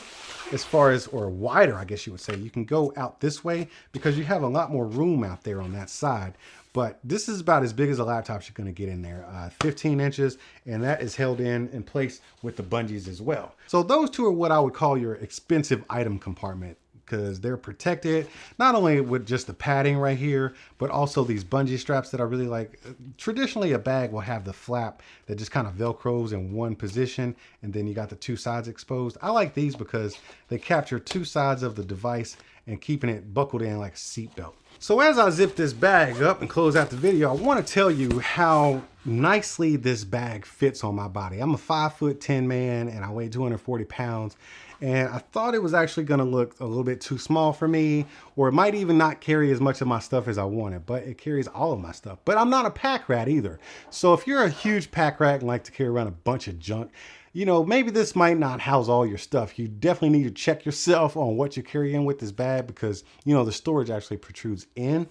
S1: as far as, or wider, I guess you would say. You can go out this way because you have a lot more room out there on that side. But this is about as big as a laptop you're going to get in there, 15 inches, and that is held in place with the bungees as well. So those two are what I would call your expensive item compartment, because they're protected not only with just the padding right here, but also these bungee straps that I really like. Traditionally, a bag will have the flap that just kind of velcros in one position, and then you got the 2 sides exposed. I like these because they capture 2 sides of the device and keeping it buckled in like a seatbelt. So as I zip this bag up and close out the video, I want to tell you how nicely this bag fits on my body. I'm a 5'10" man and I weigh 240 pounds. And I thought it was actually going to look a little bit too small for me, or it might even not carry as much of my stuff as I wanted, but it carries all of my stuff. But I'm not a pack rat either. So if you're a huge pack rat and like to carry around a bunch of junk, you know, maybe this might not house all your stuff. You definitely need to check yourself on what you're carrying with this bag, because, you know, the storage actually protrudes in.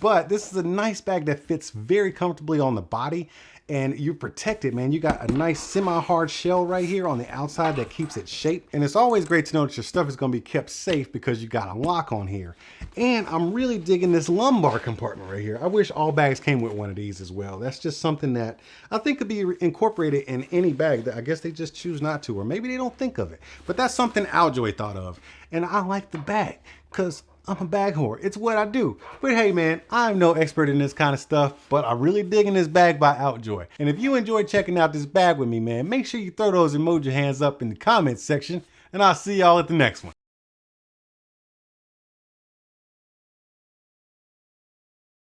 S1: But this is a nice bag that fits very comfortably on the body, and you're protected, man. You got a nice semi-hard shell right here on the outside that keeps it shaped. And it's always great to know that your stuff is going to be kept safe because you got a lock on here. And I'm really digging this lumbar compartment right here. I wish all bags came with one of these as well. That's just something that I think could be incorporated in any bag that I guess they just choose not to, or maybe they don't think of it. But that's something OutJoy thought of. And I like the bag because I'm a bag whore. It's what I do. But hey, man, I'm no expert in this kind of stuff, but I'm really digging this bag by OutJoy. And if you enjoyed checking out this bag with me, man, make sure you throw those emoji hands up in the comments section, and I'll see y'all at the next one.